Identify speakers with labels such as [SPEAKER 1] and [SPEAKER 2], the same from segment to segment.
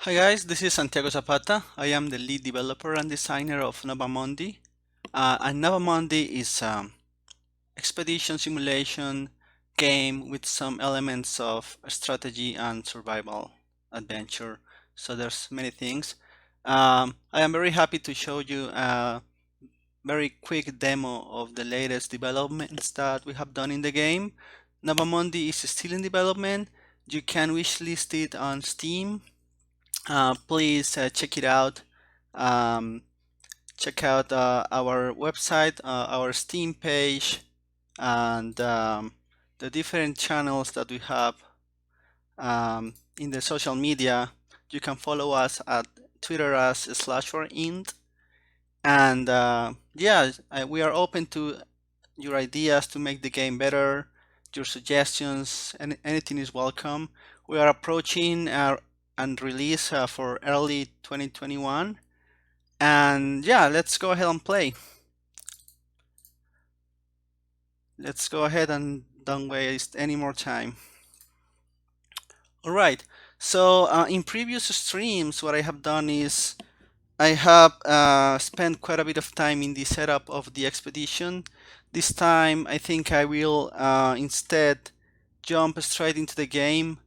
[SPEAKER 1] Hi guys, this is Santiago Zapata. I am the lead developer and designer of NovaMundi. And NovaMundi is an expedition simulation game with some elements of strategy and survival adventure. So there's many things. I am very happy to show you a very quick demo of the latest developments that we have done in the game. NovaMundi is still in development. You can wishlist it on Steam. Please check it out. Um, Check out our website, our Steam page, and the different channels that we have in the social media. You can follow us at Twitter as /int, and yeah, we are open to your ideas to make the game better. Your suggestions, and anything is welcome. We are approaching and release for early 2021. And yeah, let's go ahead and play. Let's go ahead and don't waste any more time. All right. So in previous streams, what I have done is I have spent quite a bit of time in the setup of the expedition. This time, I think I will instead jump straight into the game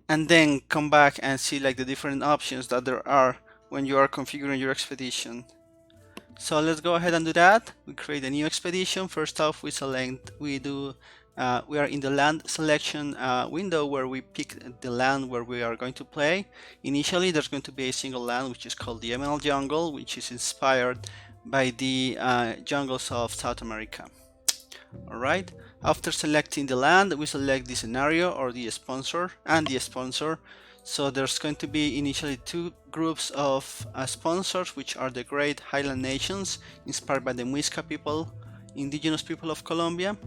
[SPEAKER 1] and then come back and see like the different options that there are when you are configuring your expedition. So let's go ahead and do that. We create a new expedition. First off, we are in the land selection window where we pick the land where we are going to play. Initially, there's going to be a single land which is called the Emerald Jungle, which is inspired by the jungles of South America. All right. After selecting the land, we select the scenario or the sponsor and the sponsor. So there's going to be initially two groups of sponsors, which are the Great Highland Nations, inspired by the Muisca people, indigenous people of Colombia,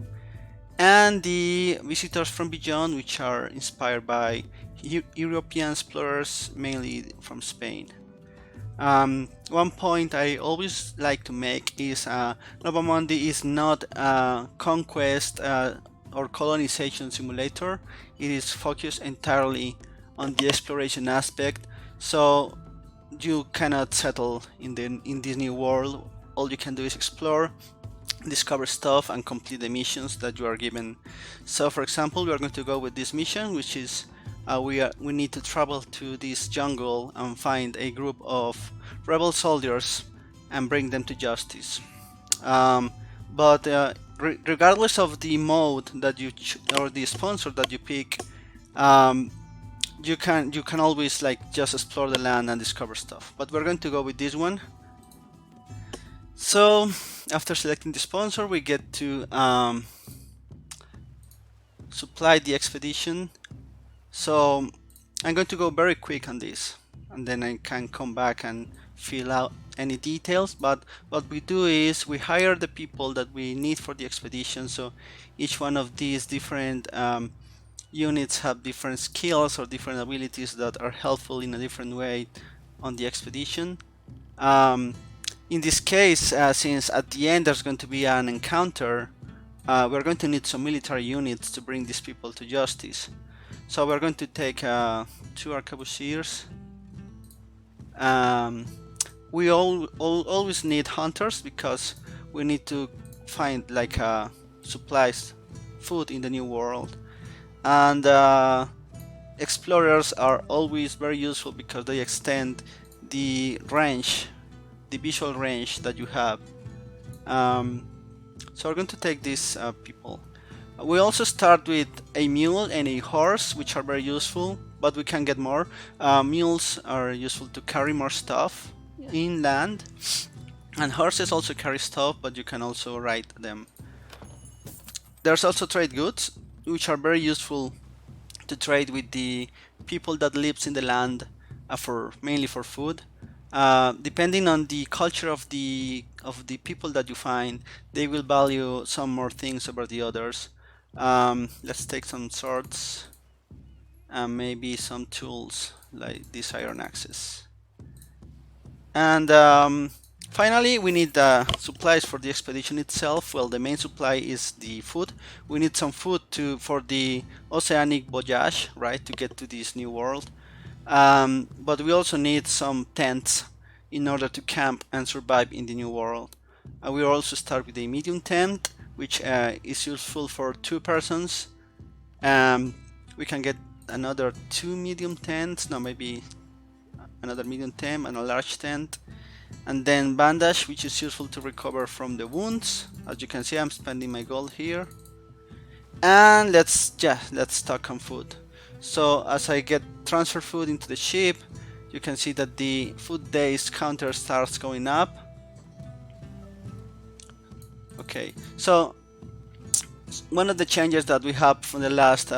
[SPEAKER 1] and the visitors from beyond, which are inspired by European explorers, mainly from Spain. One point I always like to make is NovaMundi is not a conquest or colonization simulator. It is focused entirely on the exploration aspect, so you cannot settle in this new world. All you can do is explore, discover stuff, and complete the missions that you are given. So for example, we are going to go with this mission, which is we need to travel to this jungle and find a group of rebel soldiers and bring them to justice. But regardless of the mode that you or the sponsor that you pick, you can always like just explore the land and discover stuff. But we're going to go with this one. So after selecting the sponsor, we get to supply the expedition. So I'm going to go very quick on this, and then I can come back and fill out any details. But what we do is we hire the people that we need for the expedition. So each one of these different units have different skills or different abilities that are helpful in a different way on the expedition. In this case, since at the end there's going to be an encounter, we're going to need some military units to bring these people to justice. So we're going to take two arquebusiers. We always need hunters because we need to find like supplies, food in the new world. And explorers are always very useful because they extend the range, the visual range that you have. So we're going to take these people. We also start with a mule and a horse, which are very useful, but we can get more. Mules are useful to carry more stuff inland, and horses also carry stuff, but you can also ride them. There's also trade goods, which are very useful to trade with the people that lives in the land mainly for food. Depending on the culture of the people that you find, they will value some more things over the others. Let's take some swords and maybe some tools like this iron axes. And finally, we need supplies for the expedition itself. Well, the main supply is the food. We need some food for the oceanic voyage, right, to get to this new world. but we also need some tents in order to camp and survive in the new world. We will also start with a medium tent, which is useful for 2 persons. We can get another 2 medium tents, no, maybe another medium tent and a large tent, and then bandage, which is useful to recover from the wounds. As you can see, I'm spending my gold here. And let's talk on food. So as I get transfer food into the ship, you can see that the food days counter starts going up. Okay, so one of the changes that we have from the last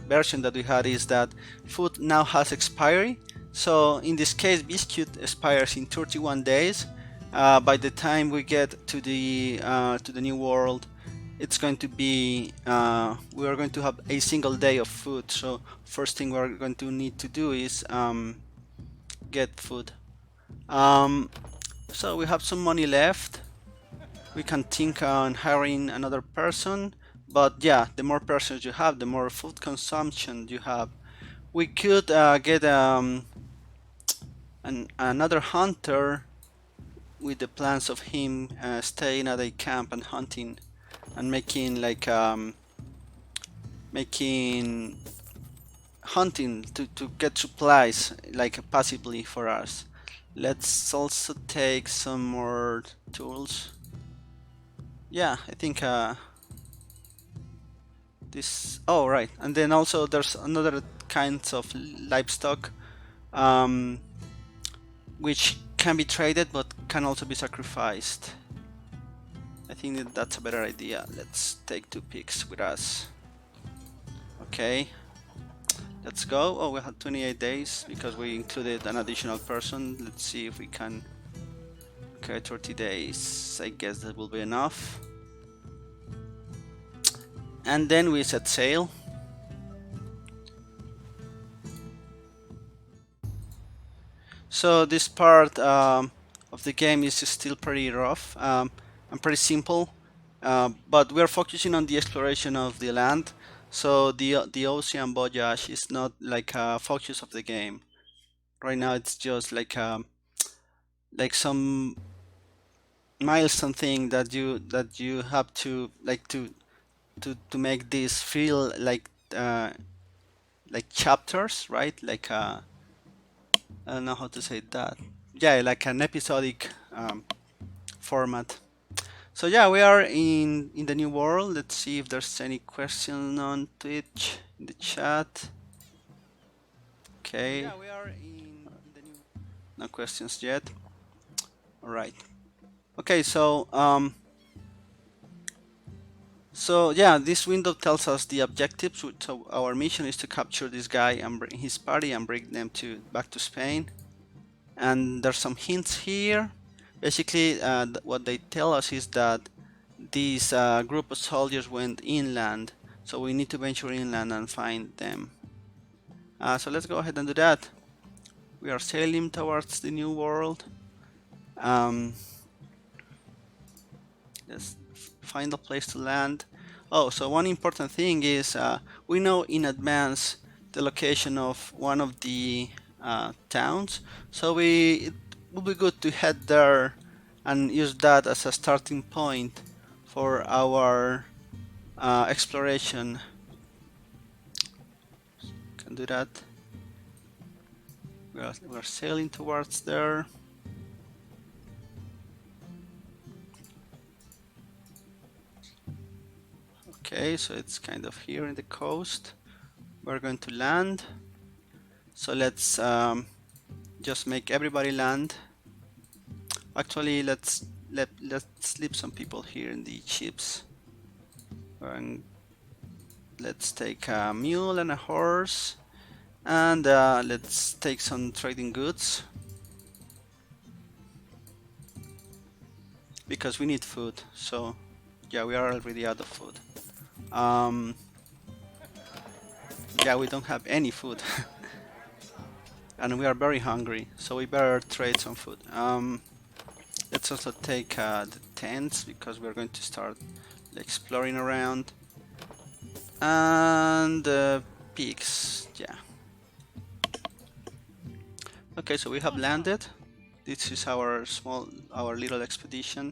[SPEAKER 1] version that we had is that food now has expiry. So in this case, biscuit expires in 31 days. By the time we get to the new world, it's going to be we are going to have a single day of food. So first thing we're going to need to do is get food. So we have some money left. We can think on hiring another person, but yeah, the more persons you have, the more food consumption you have. We could get another hunter with the plans of him staying at a camp and hunting and making like making hunting to get supplies like passively for us. Let's also take some more tools. Yeah, I think this. Oh, right, and then also there's another kinds of livestock which can be traded but can also be sacrificed. I think that that's a better idea. Let's take 2 pigs with us. Okay, let's go. Oh, we had 28 days because we included an additional person. Let's see if we can. Okay, 30 days. I guess that will be enough. And then we set sail. So this part of the game is still pretty rough and pretty simple, but we're focusing on the exploration of the land. So the ocean voyage is not like a focus of the game. Right now it's just like some milestone thing that you have to like to make this feel like chapters, right? Like I don't know how to say that. Yeah, like an episodic format. So yeah, we are in the new world. Let's see if there's any question on Twitch in the chat. Okay. Yeah, we are in the new. No questions yet. All right. Okay, so yeah, this window tells us the objectives. So our mission is to capture this guy and bring his party and bring them back to Spain. And there's some hints here. Basically, what they tell us is that this group of soldiers went inland, so we need to venture inland and find them. So let's go ahead and do that. We are sailing towards the new world. Let's find a place to land. Oh, so one important thing is we know in advance the location of one of the towns, so it would be good to head there and use that as a starting point for our exploration. Can do that. We're sailing towards there. Okay, so it's kind of here in the coast. We're going to land. So let's just make everybody land. Actually, let's leave some people here in the ships. And let's take a mule and a horse, and let's take some trading goods because we need food. So yeah, we are already out of food. Yeah, we don't have any food. And we are very hungry, so we better trade some food. Let's also take the tents because we're going to start exploring around. And pigs, yeah. Okay, so we have landed. This is our little expedition.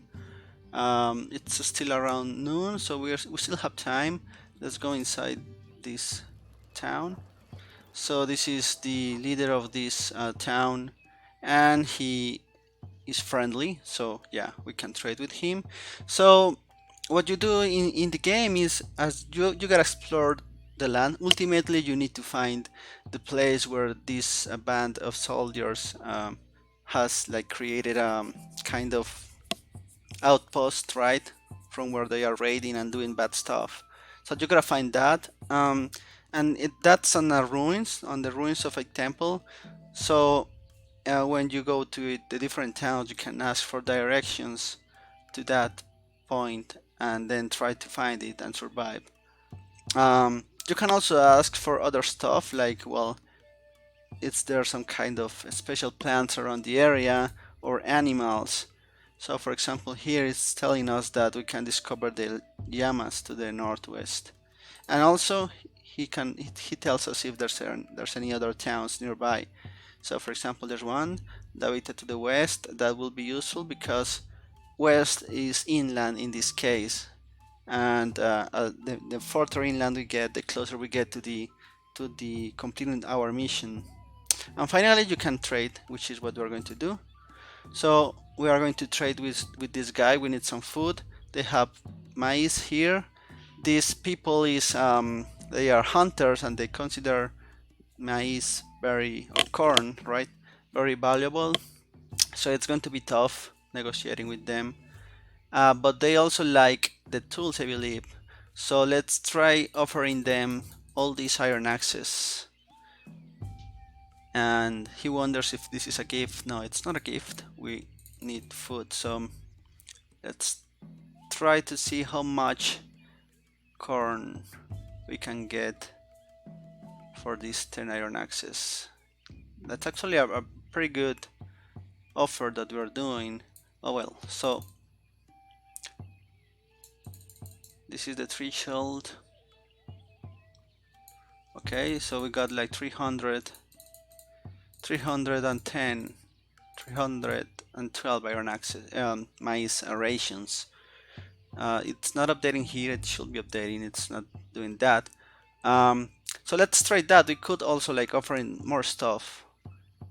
[SPEAKER 1] It's still around noon, so we still have time. Let's go inside this town. So this is the leader of this town, and he is friendly. So yeah, we can trade with him. So what you do in the game is, as you gotta explore the land. Ultimately, you need to find the place where this band of soldiers has like created a kind of outpost, right, from where they are raiding and doing bad stuff. So you gotta find that, and that's on the ruins of a temple. So when you go to the different towns, you can ask for directions to that point, and then try to find it and survive. You can also ask for other stuff, like, well, is there some kind of special plants around the area or animals? So for example, here it's telling us that we can discover the llamas to the northwest, and also he tells us if there's any other towns nearby. So for example, there's one Davita to the west. That will be useful because west is inland in this case, and the further inland we get, the closer we get to the completing our mission. And finally, you can trade, which is what we're going to do. So we are going to trade with this guy. We need some food. They have maize here. These people is they are hunters, and they consider maize or corn, right, very valuable. So it's going to be tough negotiating with them. But they also like the tools, I believe. So let's try offering them all these iron axes. And he wonders if this is a gift. No, it's not a gift. We need food. So let's try to see how much corn we can get for these 10 iron axes. That's actually a pretty good offer that we're doing. Oh well, so this is the threshold. Okay, so we got like 300, 310, 312 iron axes, maize rations. It's not updating here, it should be updating, it's not doing that. So let's try that. We could also like offer in more stuff,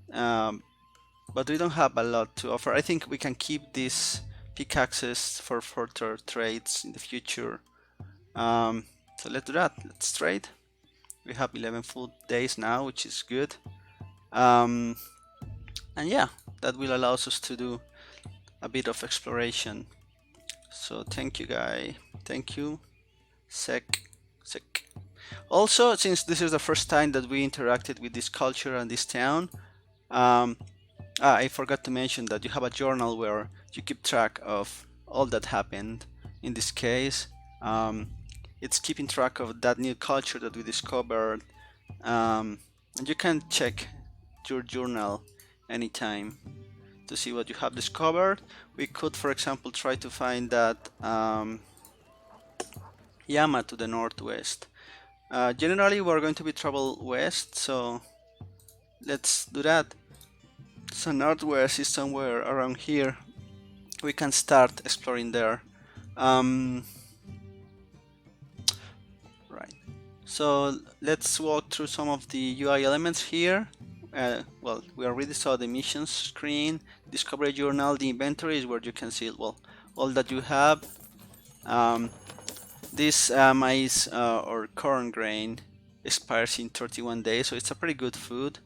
[SPEAKER 1] but we don't have a lot to offer. I think we can keep these pickaxes for further trades in the future. So let's do that. Let's trade. We have 11 full days now, which is good. And yeah, that will allow us to do a bit of exploration. So thank you, guy. Thank you. Sec. Also, since this is the first time that we interacted with this culture and this town, I forgot to mention that you have a journal where you keep track of all that happened. In this case, it's keeping track of that new culture that we discovered, and you can check your journal anytime to see what you have discovered. We could, for example, try to find that llama to the northwest. Generally, we're going to be travel west, so let's do that. So northwest is somewhere around here. We can start exploring there. Right. So let's walk through some of the UI elements here. Well, we already saw the missions screen, discovery journal. The inventory is where you can see, well, all that you have. This maize or corn grain expires in 31 days, so it's a pretty good food.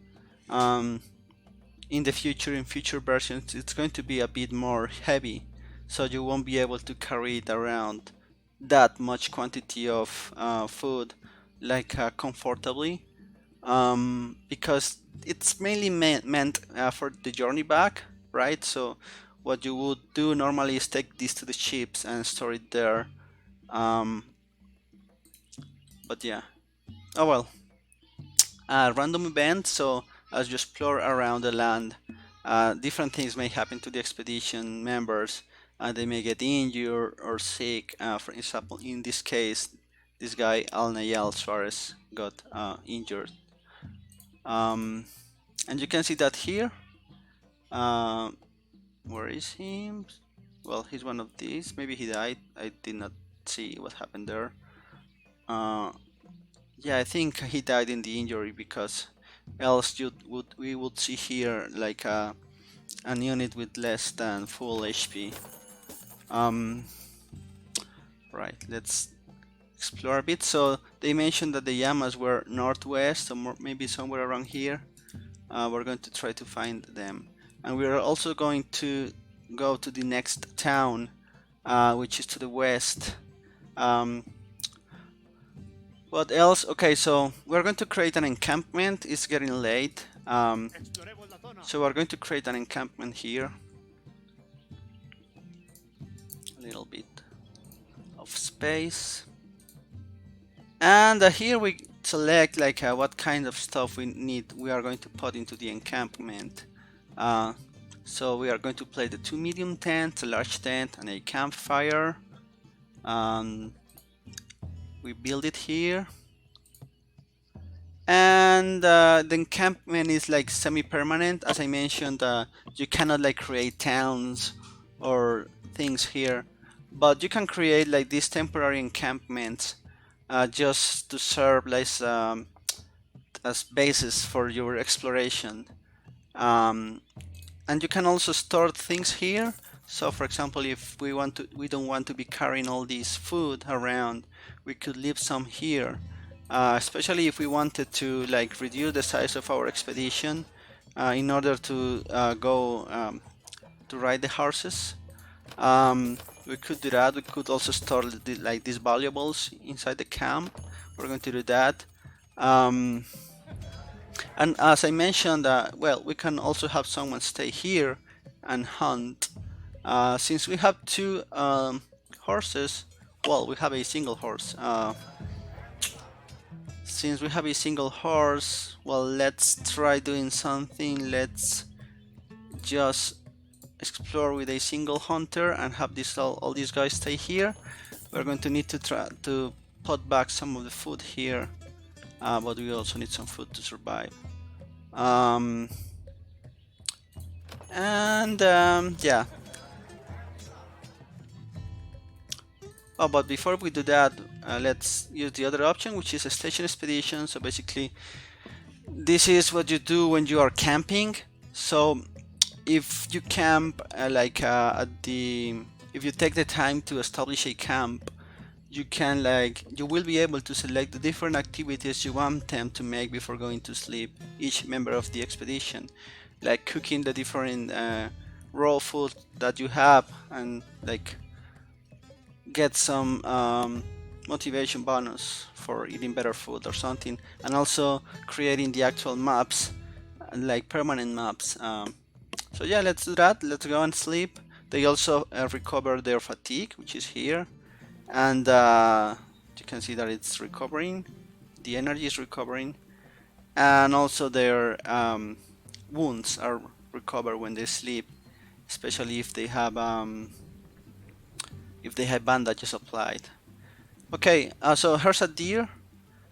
[SPEAKER 1] In the future, in future versions, it's going to be a bit more heavy, so you won't be able to carry it around that much quantity of food like comfortably, because it's mainly meant for the journey back, right? So what you would do normally is take this to the ships and store it there. But yeah, oh well. Random event. So as you explore around the land, different things may happen to the expedition members. They may get injured or sick. For example, in this case, this guy Al Nayel Suarez got injured. And you can see that here. Where is he? Well, he's one of these. Maybe he died. I did not see what happened there. Yeah, I think he died in the injury, because else we would see here like an unit with less than full HP. Right, let's explore a bit. So they mentioned that the llamas were northwest, or maybe somewhere around here. We're going to try to find them, and we are also going to go to the next town, which is to the west. What else? Okay, so we're going to create an encampment. It's getting late, so we're going to create an encampment here. A little bit of space, and here we select like what kind of stuff we are going to put into the encampment. So we are going to place the 2 medium tents, a large tent, and a campfire. We build it here, and the encampment is like semi-permanent. As I mentioned, you cannot like create towns or things here, but you can create like these temporary encampments just to serve as basis for your exploration. And you can also store things here. So for example, if we don't want to be carrying all this food around, we could leave some here, especially if we wanted to like reduce the size of our expedition in order to go to ride the horses. We could do that. We could also store like these valuables inside the camp. We're going to do that. And as I mentioned, well, we can also have someone stay here and hunt. Since we have 2 horses, well, we have a single horse. Since we have a single horse, well, let's try doing something. Let's just explore with a single hunter and have all these guys stay here. We're going to need to try to put back some of the food here, but we also need some food to survive. Yeah. Oh, but before we do that, let's use the other option, which is a station expedition. So basically, this is what you do when you are camping. So if you camp if you take the time to establish a camp, you will be able to select the different activities you want them to make before going to sleep, each member of the expedition, like cooking the different raw food that you have, and like get some motivation bonus for eating better food or something, and also creating the actual maps, like permanent maps. So yeah, let's do that. Let's go and sleep. They also recover their fatigue, which is here, and you can see that it's recovering. The energy is recovering, and also their wounds are recovered when they sleep, especially if they have bandages applied. Okay, so here's a deer.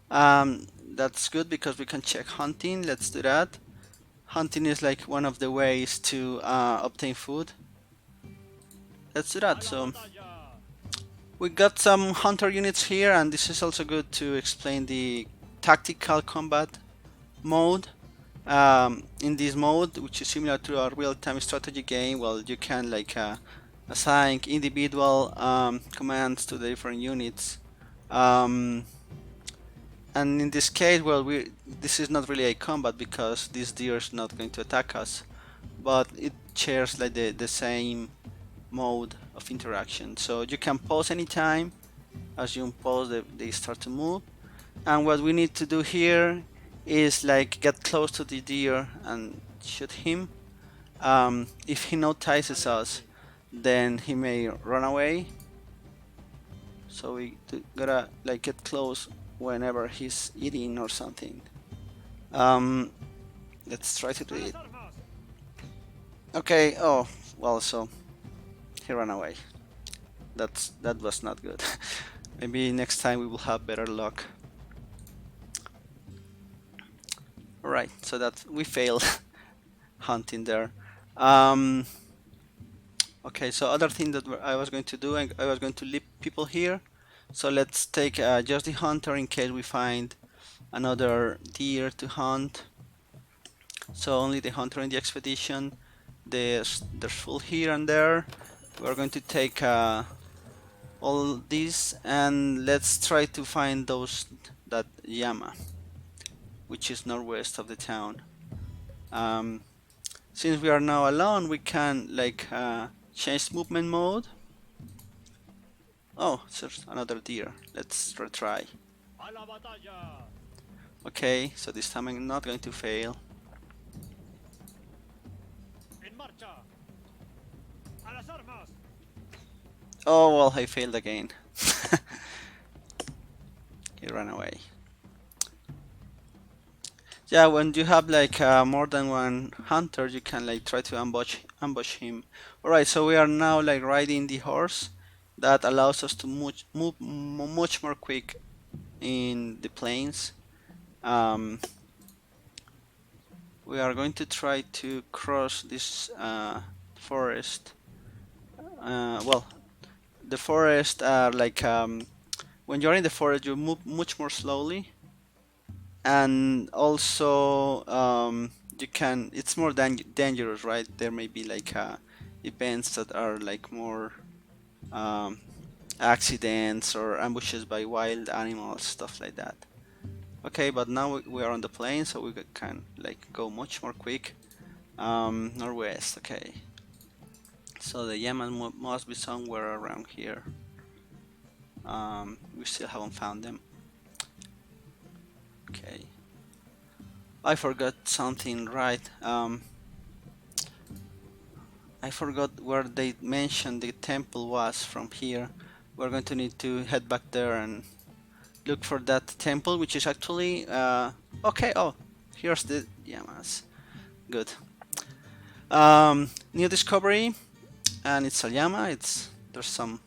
[SPEAKER 1] That's good because we can check hunting. Let's do that. Hunting is like one of the ways to obtain food. Let's do that. So we got some hunter units here, and this is also good to explain the tactical combat mode. In this mode, which is similar to a real-time strategy game, well, you can like assign individual commands to the different units. And in this case, well, this is not really a combat because this deer is not going to attack us, but it shares like the same mode of interaction. So you can pause anytime. As you pause, they start to move. And what we need to do here is like get close to the deer and shoot him. If he notices us, then he may run away. So we gotta like get close whenever he's eating or something. Let's try to do it. Okay. Oh well, so he ran away. That was not good. Maybe next time we will have better luck. Alright, so that we failed. hunting there. Um, okay, so other thing that I was going to do, I was going to leave people here. So let's take just the hunter in case we find another deer to hunt. So only the hunter in the expedition. There's full here and there. We're going to take all these and let's try to find that llama, which is northwest of the town. Um, since we are now alone, we can like change movement mode. Oh, there's another deer. Let's retry. Okay, so this time I'm not going to fail. Oh well, I failed again. He ran away. Yeah, when you have like more than one hunter, you can like try to ambush him. All right, so we are now like riding the horse. That allows us to move much more quick in the plains. Um, we are going to try to cross this forest. Well, the forest are like when you're in the forest, you move much more slowly, and also you can. It's more dangerous, right? There may be like events that are like more um, accidents or ambushes by wild animals, stuff like that. Okay, but now we are on the plane, so we can like go much more quick. Northwest, okay. So the Yemen must be somewhere around here. We still haven't found them. Okay. I forgot something, right? I forgot where they mentioned the temple was from here. We're going to need to head back there and look for that temple, which is actually okay. Oh, here's the Yamas. Good. New discovery, and it's a llama. There's some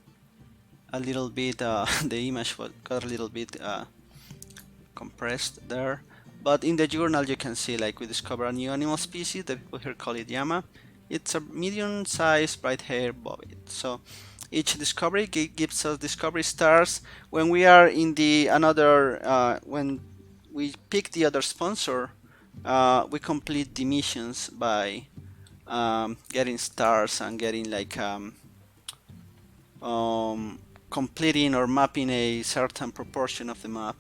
[SPEAKER 1] a little bit. The image got a little bit compressed there, but in the journal you can see like we discover a new animal species. The people here call it llama. It's a medium-sized bright-haired bobby. So each discovery gives us discovery stars. When we are in the another when we pick the other sponsor, we complete the missions by getting stars and getting like completing or mapping a certain proportion of the map.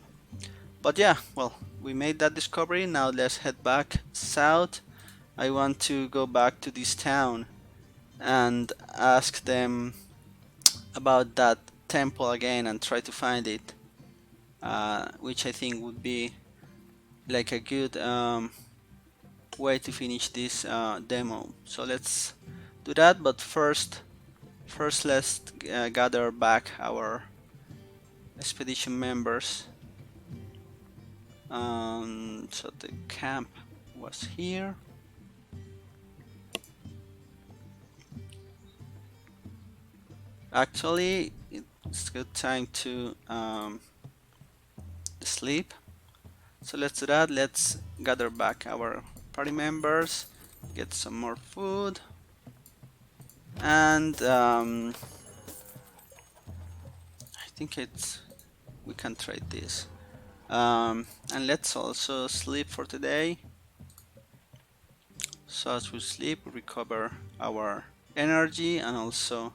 [SPEAKER 1] But yeah, well, we made that discovery. Now let's head back south. I want to go back to this town and ask them about that temple again and try to find it, which I think would be like a good way to finish this demo. So let's do that, but first let's gather back our expedition members. So the camp was here. Actually, it's a good time to sleep. So let's do that. Let's gather back our party members, get some more food, and I think we can trade this. And let's also sleep for today. So as we sleep, we recover our energy and also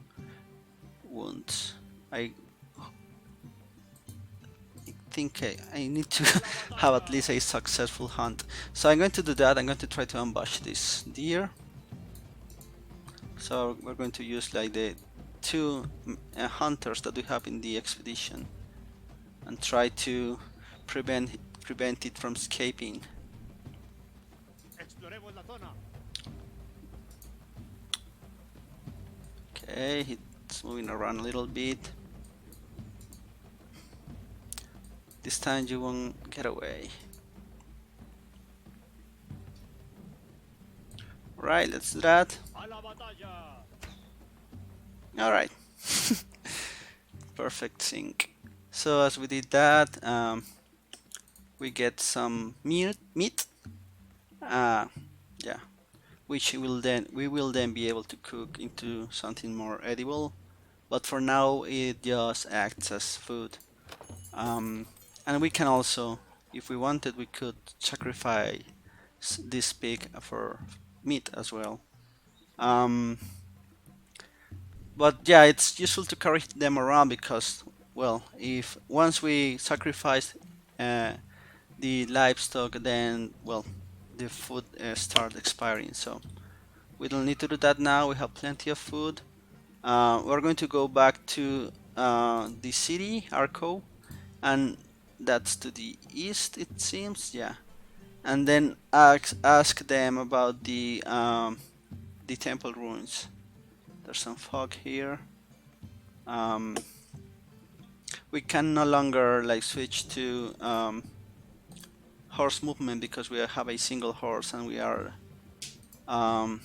[SPEAKER 1] wounds. I think I need to have at least a successful hunt. So I'm going to do that. I'm going to try to ambush this deer. So we're going to use like the two hunters that we have in the expedition and try to prevent it from escaping. Okay, it's moving around a little bit. This time you won't get away. Right, let's do that. Alright. Perfect sync. So as we did that, we get some meat. Yeah. which we will then be able to cook into something more edible. But for now, it just acts as food. Um, and we can also, if we wanted, we could sacrifice this pig for meat as well. Um, but yeah, it's useful to carry them around because, well, if once we sacrifice uh, the livestock, then, well, the food start expiring. So we don't need to do that now. We have plenty of food. We're going to go back to the city, Arco, and that's to the east, it seems. Yeah, and then ask them about the temple ruins. There's some fog here. Um, we can no longer like switch to horse movement because we have a single horse and we are um,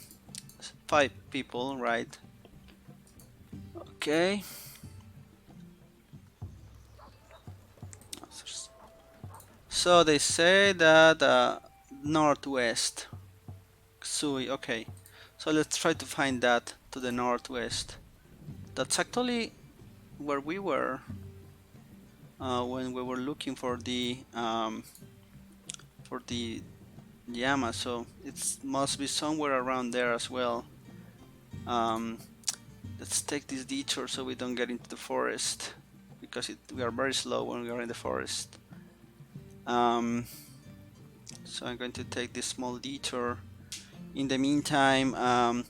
[SPEAKER 1] 5 people, right? Okay. So they say that northwest. Sui, okay. So let's try to find that to the northwest. That's actually where we were when we were looking for the llama. So it must be somewhere around there as well. Um, let's take this detour so we don't get into the forest because we are very slow when we are in the forest. So I'm going to take this small detour. In the meantime, I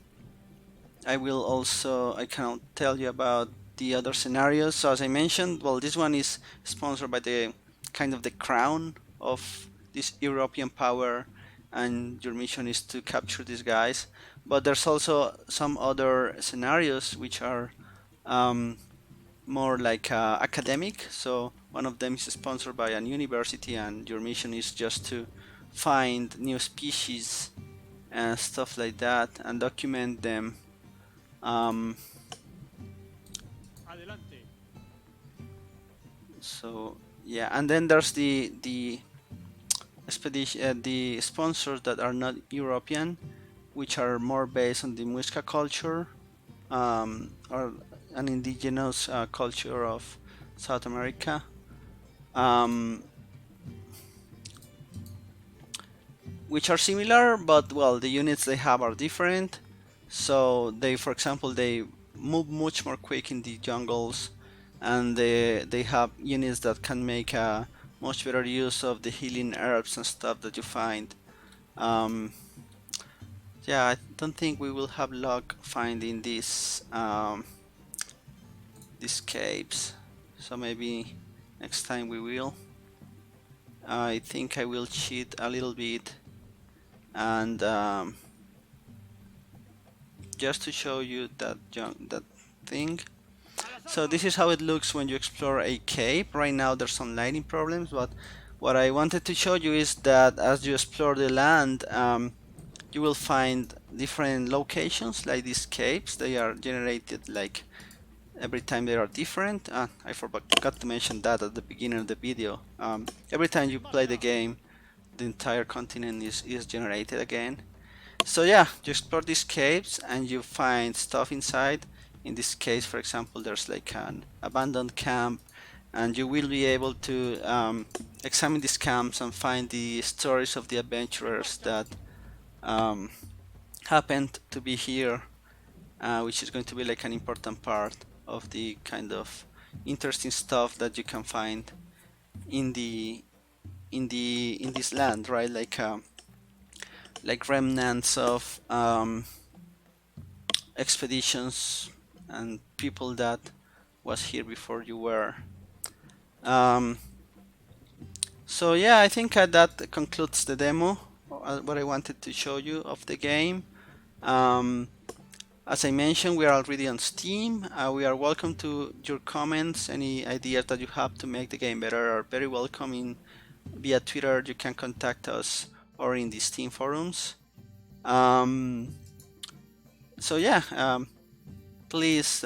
[SPEAKER 1] can tell you about the other scenarios. So as I mentioned, well, this one is sponsored by the kind of the crown of this European power, and your mission is to capture these guys. But there's also some other scenarios which are um, more like academic. So one of them is sponsored by an university, and your mission is just to find new species and stuff like that and document them. Um, so yeah, and then there's the expedition, the sponsors that are not European, which are more based on the Muisca culture, or an indigenous culture of South America. Um, which are similar, but well, the units they have are different. So they, for example, they move much more quick in the jungles, and they have units that can make a much better use of the healing herbs and stuff that you find. Um, yeah, I don't think we will have luck finding these caves, so maybe next time we will. I think I will cheat a little bit and just to show you that thing. So this is how it looks when you explore a cave. Right now there's some lighting problems, but what I wanted to show you is that as you explore the land, you will find different locations like these caves. They are generated like every time they are different. I forgot to mention that at the beginning of the video. Every time you play the game, the entire continent is generated again. So yeah, you explore these caves and you find stuff inside. In this case, for example, there's like an abandoned camp, and you will be able to examine these camps and find the stories of the adventurers that um, happened to be here, which is going to be like an important part of the kind of interesting stuff that you can find in this land, right? Like remnants of expeditions and people that was here before you were. Um, so yeah, I think that concludes the demo, what I wanted to show you of the game. Um, as I mentioned, we are already on Steam. We are welcome to your comments. Any ideas that you have to make the game better are very welcome. Via Twitter, you can contact us, or in the Steam forums. So yeah, please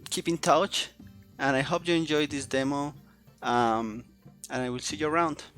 [SPEAKER 1] keep in touch, and I hope you enjoyed this demo, and I will see you around.